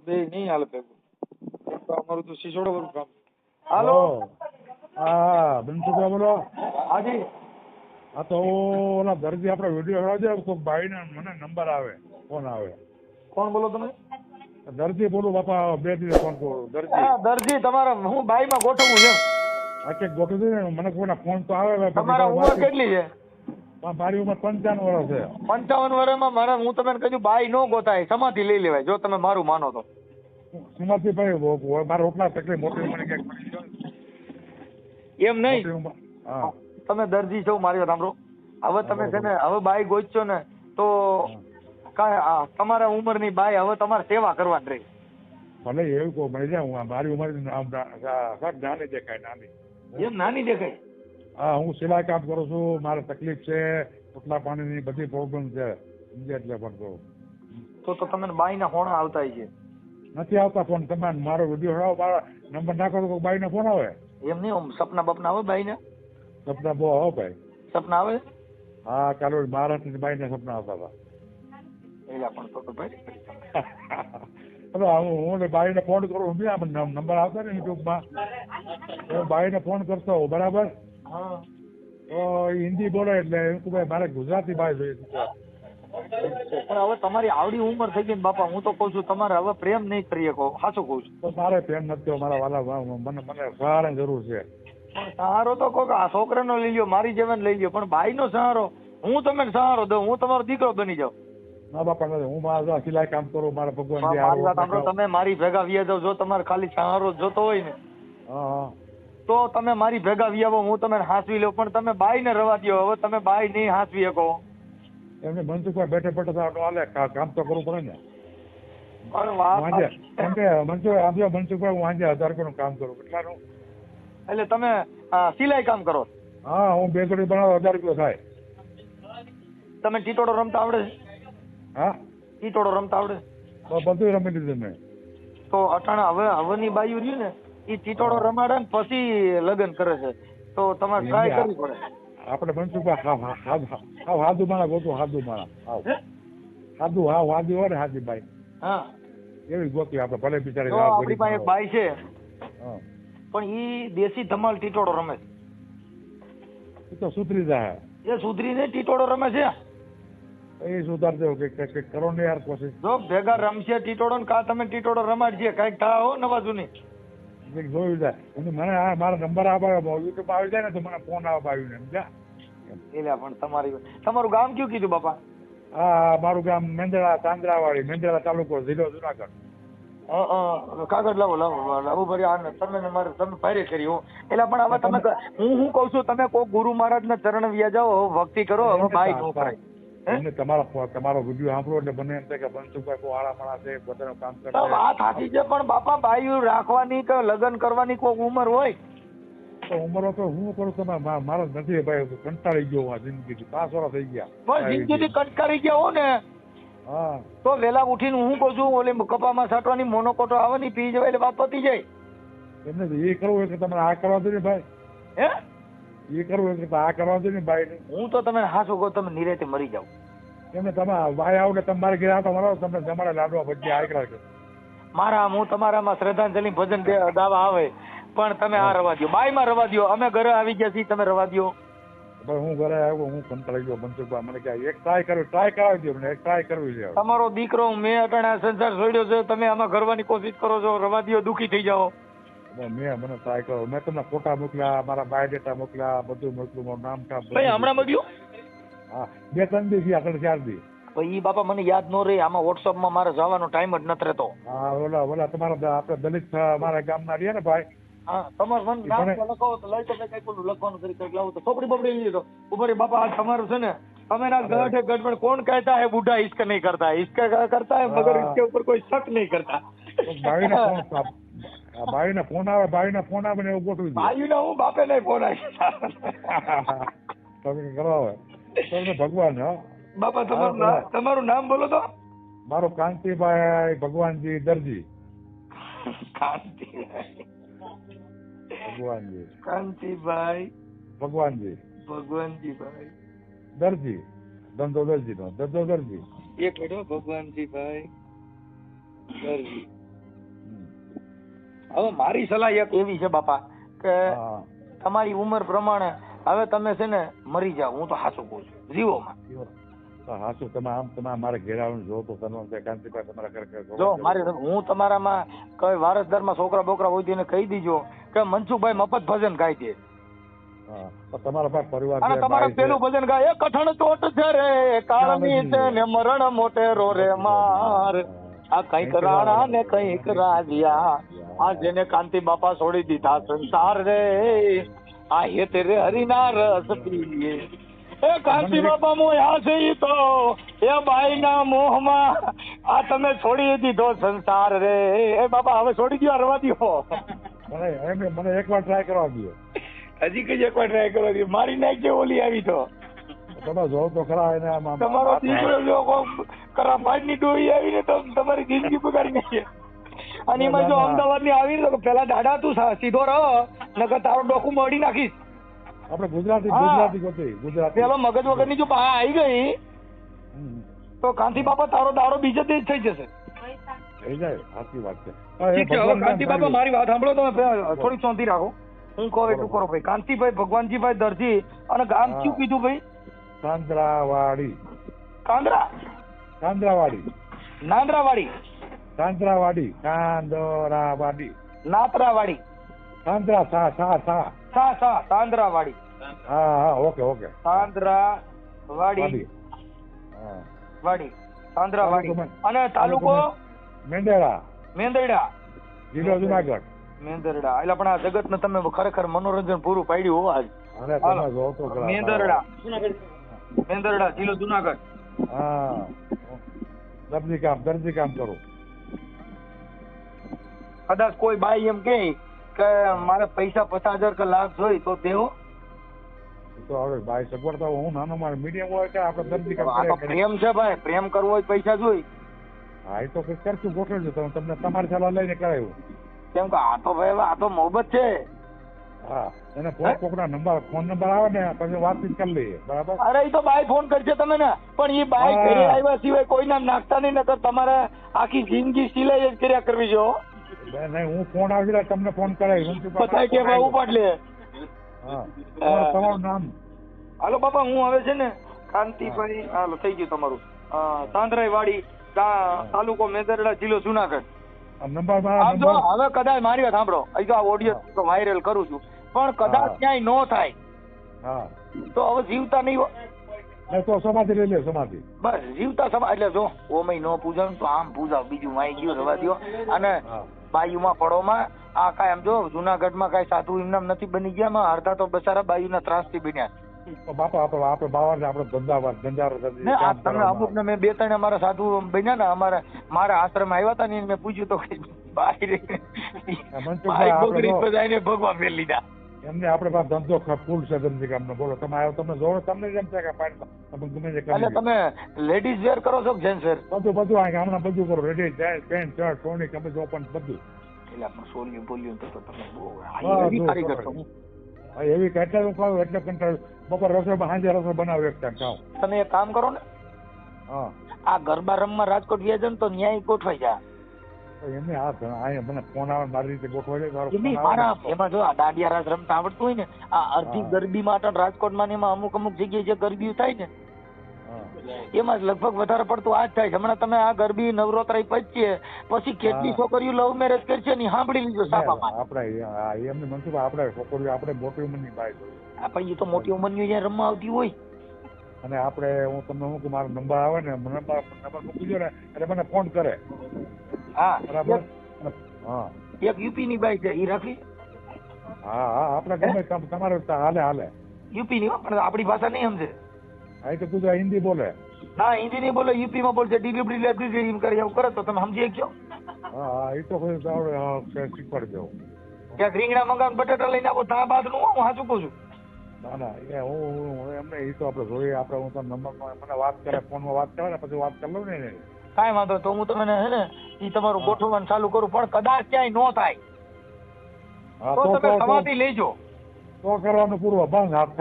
બે નહીં હાલે ભેગું. તો અમારું તો સિસોડા વાળું કામ. હાલો. હા બનસુભા બોલો. હાજી. હા તો ઓલા દર્દી આપણે વિડીયો હળાવજે તો ભાઈને મને નંબર આવે ફોન આવે. કોણ બોલો તમે? દર્દી બોલું બાપા, 2 દિવસ ફોન કરું દર્દી. હા દરજી તમારા હું બાઈમાં ગોઠવું છે. આખે ગોઠવી દે ને મને કોઈના ફોન તો આવે. તમારા ઉંમર કેટલી છે? મારી ઉંમર 55 વર્ષ છે. 55 વર્ષમાં મારે હું તમને કહ્યું બાઈ નો ગોતાય, સમાધિ લઈ લેવાય જો તમે મારું માનો તો. સુમાથી ભાઈ મારે ઓટલા તકલીફ મોટી ઉંમરે ક્યાંક મળી ગયો એમ નહીં. મોટી ઉંમર. હા તમે દરજી છો મારી વાત સાંભળો. હવે તમે છે ને હવે બાઈ ગોતશો ને તો કાંઈ તમારા ઉંમરની બાઈ હવે તમારે સેવા કરવાની રહી. ભલે એવું કહું મળી જાય. હું મારી ઉંમર નાની દેખાય નાની. એમ નાની દેખાય? હા હું સિલાઈ કામ કરું છું. મારે તકલીફ છે, ઓટલા પાણીની બધી પ્રોબ્લેમ છે એટલે પણ કહું. તો તમને બાઈના ફોન આવતા છે? નથી આવતા ફોન. તમે મારો વિડીયો હળાવો, મારા નંબર નાખો તો બાઈને ફોન આવે. એમ નહીં, સપના બપના આવે બાઈને? સપના બહુ આવે ભાઈ. સપના આવે? હા કાલે મહારાષ્ટ્રની બાઈને સપના આવતા હતા. એલા પણ તો ભાઈ હું બાઈને ફોન કરું નંબર આવતા ને યુટ્યુબમાં, હું બાઈને ફોન કરતો હોઉં બરાબર. હા તો હિન્દી બોલે એટલે એમ કે ભાઈ મારે ગુજરાતી બાઈ જોઈએ. પણ હવે તમારી આવડી ઉંમર થઈ ગઈ ને બાપા, હું તો કઉ છું તમારે હવે પ્રેમ નહીં કરી શકો. સાચું કઉ છું. તો મારે પ્રેમ નથી મારા વાલા, મને સહારાની જરૂર છે. સહારો તો કોક આ છોકરાનો લઈ લ્યો, મારી જેવાને લઈ લ્યો, પણ બાઈનો સહારો હું તમને સહારો દઉં, હું તમારો દીકરો બની જાઉં. ના બાપા હું મારા સિલાઈ કામ કરું, મારા ભગવાન મારી વાત સાંભળો, તમે મારી ભેગા વ્યા જાવ. જો તમારે ખાલી સહારો જોતો હોય ને તો તમે મારી ભેગા વ્યાવો, હું તમને હાંસવી લઉં. પણ તમે બાઈ ને રવા દો. હવે તમે બાઈ નહીં હાંસવી શકો. એમને મનસુખભાઈ બેઠે બેઠે હાલે કામ તો કરવું પડે ને. મનસુખભાઈ હું આજે 1000 રૂપિયાનું કામ કરું. કેટલાનું? એટલે તમે સિલાઈ કામ કરો? હા હું 2 જોડી બનાવું 1000 રૂપિયા થાય. તમે ટીટોડો રમતા આવડે છે? હા ટીટોડો રમતા આવડે? બધું રમી લીધું મેં. તો અટાણા હવેની બાઈઓ રહ્યું ને એ ટીટોડો રમાડે ને પછી લગ્ન કરે છે, તો તમારે ટ્રાય કરવી પડે. આપણે મનસુખભાઈ હાદુ માણા ગોતું. હાદુ માણા હાદુ હાદી હોય ને હાદી બાઈ, હા એવી ગોતી આપણે. ભલે બિચારી આપણી પાસે એક બાઈ છે પણ ઈ દેશી ધમાલ ટીટોડો રમે છે. એ તો સુધરી જાય. એ સુધરીને ટીટોડો રમે છે. એ સુધાર દેવો કે કરો ને યાર કોશિશ. જો ભેગા રમશે ટીટોડો ને કા તમે ટીટોડો રમાડશે, કઈક થાય હો નવા જૂની. જોયું જાય મને મારો નંબર યુટ્યુબ આવી જાય ને તો મને ફોન આવ્યું ને સમજ્યા. એટલે પણ તમારું ગામ કયું કીધું બાપા? હા મારું ગામ મેંદરા ચાંદ્રાવાડી, મેંદરા તાલુકો, જિલ્લો જુનાગઢ. કાગળ લાવો ભરી તમે ભારે કરી હું. એટલે પણ હવે તમે હું કઉ છું, તમે કોઈ ગુરુ મહારાજ ના ચરણ વ્યા જાઓ, ભક્તિ કરો. હવે બાઈ નો કરાય. તમારો વિડીયો સાંભળો એટલે મને એમ થાય કે મનસુખભાઈ કોઈ આળા માળા છે, પોતાનું કામ કરે. વાત સાચી છે પણ બાપા બાઈ રાખવાની કે લગ્ન કરવાની કોઈ ઉંમર હોય તો ઉંમર તો હું કરું. તમે મારા નથી ભાઈ, કંટાળી ગયો જિંદગીથી. 5 વર્ષ થઈ ગયા જિંદગીથી કંટાળી ગયા હો ને. હા તો વેલા ઉઠીને હું કહું છું ઓલી કપામાં સાટવાની મોનોકોટો આવે ને પી જવાય એટલે બાપ પતી જાય. એમને એ કરવું કે તમે આ કરવા દો ને ભાઈ. હે એ કરવું કે આ કરવા દો ને ભાઈ. હું તો તમે હાસું કહું, તમે નિરેતે મરી જાવ. એમને તમે ભાઈ આવડે તમારે ઘરે આવતા મારો તમને જમાડે લાડવા ભજીયા આકરા છે મારા. હું તમારામાં શ્રદ્ધાંજલિ ભજન દાવા આવે પણ તમે આ રવા દો, બાઈ માં રવા દો. અમે ઘરે આવી ગયા છીએ, તમે રવા દો. હું ઘરે આવ્યો, હું કંટાળી ગયો. મનસુખભાઈ મને ક્યાં એક ટ્રાય કરાવી દો. મને એક ટ્રાય કરવી છે. તમારો દીકરો મેં અટાણા સંસાર છોડ્યો છે, તમે આમાં ઘરવાની કોશિશ કરો છો. રવા દો, દુખી થઈ જાઓ. મને ટ્રાય કરો. મેં તમને ફોટા મોકલ્યા, મારા બાયોડેટા મોકલ્યા, બધું મોકલ્યું. મારું નામ કામ હમણાં મોકલ્યું? હા 2-3 દિવસ થયા, 3-4 દિવસ. ઈ બાપા મને યાદ ન રહે. આમાં વોટ્સઅપ માં મારે જવાનો ટાઈમ જ નથી રહેતો. હા ઓલા તમારા આપણે દલિત મારા ગામના રહ્યા ને ભાઈ. હા તમારું મન નામ લખાવો તો લઈ તો કઈ કોનું લખવાનું કરી લાવો તો ચોપડી બપડી લીધો ઉપર. બાપા આ તમારું છે ને, તમે ના ગઢ ગઢ કોણ કહેતા હે બુઢા ઇશ્ક નહીં કરતા, ઇશ્ક કરતા હે મगर इसके ऊपर कोई शक नहीं करता. ભાઈને ફોન આવે ને એવું ગોઠવી દો. ભાઈને હું બાપે નહીં ફોન આવી તમે કરાવે તમને ભગવાન. હા બાપા તમારું નામ બોલો તો. મારું કાંતિભાઈ ભગવાનજી દરજી. ભગવાનજી કાંતિભાઈ ભગવાનજીભાઈ દરજી. ધંધો દરજી નો ધંધો દરજી. એક મિનિટ ભગવાનજીભાઈ દરજી. હવે મારી સલાહ એક એવી છે બાપા કે હા તમારી ઉંમર પ્રમાણે હવે તમે છે ને મરી જાઓ, હું તો સાચું કહું છું, જીવોમાં. હાચું તમે આમ તમે મારે ઘેરાવાનું જો તો તમે કાંતિભાઈ તમારા ઘરે જો મારી હું તમારામાં કઈ વારસદારમાં છોકરા બોકરા હોય તો એને કહી દીજો કે મનસુખભાઈ મફત ભજન ગાય છે. હા તો તમારા પાસે પરિવાર અને છે, તમારા ભાઈ છે. પેલું ભજન ગાય એ કઠણ ચોટ છે રે કાળની છે ને મરણ મોટેરો રે માર, આ કઈક રાણા ને કઈક રાજ્યા, આ જેને કાંતિ બાપા છોડી દીધા સંસાર રે, આ હેત રે હરિના રસ પીએ. એ કાંતિ બાપા મોયા છે ઈ તો એ બાઈના મોહમાં આ તમે છોડી દીધો સંસાર રે. એ બાપા હવે છોડી દો, રવા દો. મને એકવાર ટ્રાય કરવા દો. હજી કઈ એકવાર ટ્રાય કરવા દો, મારી નાખજે ઓલી આવી તો. તમે જો તો ખરા એને આમ તમારો દીકરો જો કરા પાડની ડોહી આવીને તો તમારી જિંદગી બગાડી નાખીએ. અને એમાં જો અમદાવાદ ની આવી તો પેલા દાડા તું સીધો રહો, નકર તારો ડોકું મળી નાખીશ. આપણે ગુજરાતી ગોતી ગુજરાતી પેલો મગજ વગર ની જો બહાર આવી ગઈ તો કાંતિ બાપા તારો દાડો બીજે જ થઈ જશે. થઈ જાય, સાચી વાત છે. ઠીક છે, હવે કાંતિ બાપા મારી વાત સાંભળો, તમે થોડી શાંતિ રાખો. હું કહું એટલું કરો ભાઈ. કાંતિભાઈ ભગવાનજીભાઈ દરજી, અને ગામ શું કીધું ભાઈ? કાંદરાવાડી. નાંદરાવાડી. કાંદરાવાડી. નાતરાવાડી. તાંદરાવાડી. હા ઓકે તાંદરાવાડી. વાડી તાંદરાવાડી. અને તાલુકો મેંદરડા. જિલ્લો જુનાગઢ. મેંદરડા. એટલે પણ આ જગત ને તમે ખરેખર મનોરંજન પૂરું પાડ્યું હો આજ. મેંદરડા જિલ્લો જુનાગઢ. હા દરજી કામ કરું. કદાચ કોઈ બાઈ એમ કે મારે પૈસા 50,000 કે લાખ જોઈ તો દેવો તો હવે ભાઈ સગવડતા હું નાનો મારો મીડિયમ હોય કે આપણે દરજી કામ આ તો પ્રેમ છે ભાઈ, પ્રેમ કરવો હોય પૈસા જોઈ. હા એ તો કરશું ગોઠવજો તમને તમારી સલાહ લઈને કરાયું. કેમ કે આ તો ભાઈ આ તો મોહબ્બત છે. હા એને ફોન નંબર આવે ને પછી વાતચીત કરી લઈએ, બરાબર? અરે એ તો બાઈ ફોન કરશે તમે ને, પણ એ બાઈ ઘરે આવ્યા સિવાય કોઈના નાખતા નહીં, નકર તમારે આખી જિંદગી સિલાઈ જ કર્યા કરવી જો. નહીં હું ફોન આવી તમને ફોન કરાવી બધા કે ભાઈ ઉપાડ લે. હા તમારું નામ? હાલો બાપા હું હવે છે ને કાંતિભાઈ, હાલો થઈ ગયું તમારું. તાંદરાવાડી તાલુકો મેંદરડા જિલ્લો જુનાગઢ. હવે કદાચ મારી વાત સાંભળો, અહીં તો આ ઓડિયો વાયરલ કરું છું, પણ કદાચ ક્યાંય નો થાય તો હવે જીવતા નહીં તો સમાધિ લઈ લે. સમાધિ બસ જીવતા એટલે જો ઓમય નો પૂજાવ તો આમ પૂજાવ, બીજું માઈ ગયો રવા દો. અને બાયુમાં પડોમાં આ કાંઈ આમ જો જુનાગઢમાં કાંઈ સાધુ એમનામ નથી બની ગયા, અડધા તો બચારા બાયુના ત્રાસથી બન્યા. બાપા આપણે બાવા આપણે તમે અમુક ને મેં 2-3 અમારા સાધુ બન્યા ને, મારા આશ્રમ આવ્યા હતા ને, મેં પૂછ્યું તો ભગવાન ફેર લીધા એમને આપણે પાસે ધંધો ફૂલ છે ધંધી કામનો. બોલો તમે આવ્યો, તમને જોડો તમને જેમ છે કે ગમે તે એટલે તમે લેડીઝ વેર કરો છો કે જેન્ટ્સ વેર? બધું આ ગામના બધું કરો, રેડી પેન્ટ શર્ટ સોની કમીજ ઓપન બધું. એટલે આપણે સોલ્યું બોલ્યું તો તમે બહુ કારીગર છો. એવી કેટલા હું ખાવ એટલે કંટાળ. બપોર રસોઈ સાંજે રસોઈ બનાવ એક ટાઈમ ખાવ. તમે એક કામ કરો ને, આ ગરબા રમવા રાજકોટ ગયા ને તો ન્યાય ગોઠવાઈ જાય. એમને આ મને ફોન આવે મારી રીતે ગોઠવાઈ એમાં જો આ દાંડિયા રાસ રમતા આવડતું હોય ને, આ અડધી ગરબી માટે રાજકોટમાં ને એમાં અમુક જગ્યાએ જે ગરબી થાય ને એમાં જ લગભગ વધારે પડતું આ જ થાય છે. હમણાં તમે આ ગરબી નવરાત્રી પછી કેટલી છોકરીઓ લવ મેરેજ કરશે ને સાંભળી લીધો સાપામાં. આપણે એમને મનસુખ આપણે છોકરીઓ આપણે મોટી ઉંમરની બાઈ આપણે એ તો મોટી ઉંમરની જ્યાં રમવા આવતી હોય. અને આપણે હું તમને હું મારો નંબર આવે ને નંબર મૂકી દો ને એટલે મને ફોન કરે. હા બરાબર. હા એક યુપી ની બાઈ છે એ રાખી. હા આપણે ગમે તમારે હાલે યુપી ની પણ આપણી ભાષા નહીં સમજે. હા તો ગુજરાત હિન્દી બોલે. હા હિન્દી નહીં બોલે, યુપી માં બોલશે. ડિલિવરી એમ કરે એવું કરે તો તમે સમજી શકશો. હા એ તો શીખવાડી દઉં. ક્યાંક રીંગણા મંગાવ બટાટા લઈને આવો ત્યાં બાદ નું હું સાચું કહું છું. ના હું એમને એ તો આપણે જોઈએ. આપણે હું તમને નંબર મને વાત કરે ફોનમાં વાત કરે ને પછી વાત કરી લઉં ને. કાંઈ વાંધો તો હું તમને હે ને એ તમારું ગોઠવવાનું ચાલુ કરું, પણ કદાચ ક્યાંય નો થાય તો તમે સમાધિ લેજો. તો કરવાનું પૂર્વ બંધ હાથ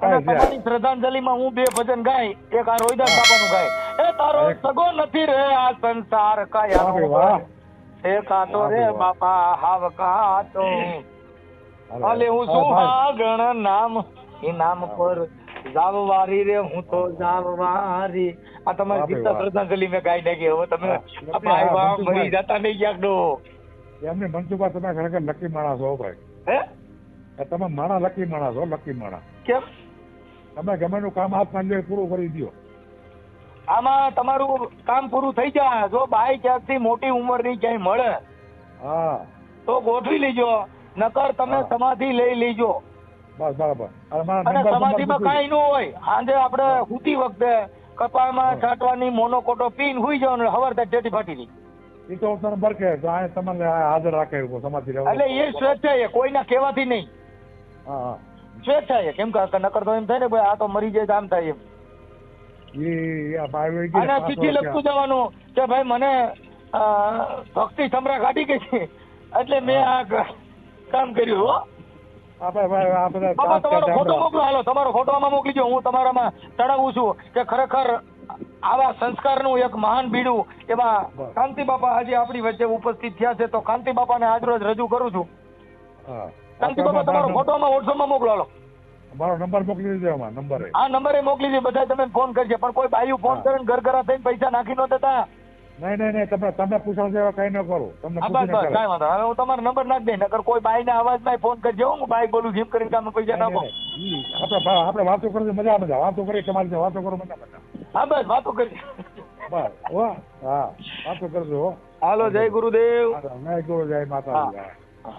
તમારી શ્રદ્ધાંજલિમાં હું 2 ભજન ગાય, એક આ રોહિદાસ બાપાનું ગાય, એ તારો સગો નથી રે આ સંસાર વાહ કાયા ભાઈ વાહ એ કાતો રે વાહ. બાપા હાવ કાતો અલે હું શું ગણ નામ એ નામ પર જાવવારી રે હું તો જાવવારી. આ તમારી વાહ ભાઈ ગીતા વાહ. શ્રદ્ધાંજલિ મેં ગાઈ નાખી. હવે તમે હા, આ ભાઈ વાહ મનસુખભાઈ. મરી જતા નહીં ક્યાંક એમને મનસુખભાઈ તમે ખરેખર લકી માણસ હો ભાઈ. હે તમે માણા લકી માણસ હો, લકી માણા. કેમ તમે ગમે નું કામ હાથમાં લે પૂરું કરી દો. આમાં તમારું કામ પૂરું થઈ જાય. જો બાઈ ક્યાંકથી મોટી ઉંમરની ક્યાંય મળે હા તો ગોઠવી લેજો, નકર તમે હા. સમાધિ લઈ લેજો. બસ બરાબર. અને મારા અને નંબર સમાધિમાં નંબર કાંઈ ન હોય. સાંજે આપણે સૂતી વખતે કપાળમાં હા. છાંટવાની મોનોકોટો પીને હુઈ જવાનું, હવાર તક ટેટી ફાટી ગઈ. એ તો નંબર કે તો આ તમને હાજર રાખે એવું સમાધિ રહેવું. એટલે એ સ્વેચ્છાએ, કોઈના કહેવાથી નહીં, હા હા. સ્વેચ્છાએ. કેમ કે નકર તો એમ થાય ને ભાઈ આ તો મરી જાય તો આમ થાય એમ. એ આ ભાઈ વહી ગઈ અને ને, ચિઠ્ઠી લખતું જવાનું કે ભાઈ મને ભક્તિ સમરા કાઢી ગઈ છે એટલે મેં આ કામ કર્યું. હો આપણે બાબા તમારો ફોટો મોકલો, હાલો તમારો ફોટો આમાં મોકલીજો. હું તમારામાં ચડાવું છું કે ખરેખર આવા સંસ્કારનું એક મહાન બીડું એમાં બસ. કાંતિ બાપા આજે આપણી વચ્ચે ઉપસ્થિત થયા છે, તો કાંતિ બાપાને આજરોજ રજૂ કરું છું. હા. કાંતિ બાપા તમારો ફોટો આમાં વોટ્સઅપમાં મોકલો. હાલો મારો નંબર મોકલી દેજો આમાં નંબર. આ નંબરે મોકલી દે, બધા તમે ફોન કરજો. પણ કોઈ બાયું ફોન હા. કરે ને ઘર થઈને પૈસા નાખી ન દેતા. નહીં તમે પૂછવા જેવા કઈ ન કરું. તમને હા બસ પૂછીને બસ કરે. કાંઈ વાંધો. હવે હું તમારો નંબર નાખી દઈ, નકર કોઈ બાઈના અવાજમાં ફોન કરજો. હું બાઈ બોલું જેમ કરીને કામ પૈસા નાખો. આપણે વાતો કરી મજા મજા વાતો કરી તમારી સાથે વાતો કરો મજા મજા. હા બસ વાતો કરજો. બસ હો હા વાતો કરજો હો. હાલો જય ગુરુદેવ. જય ગુરુ જય માતા. હા.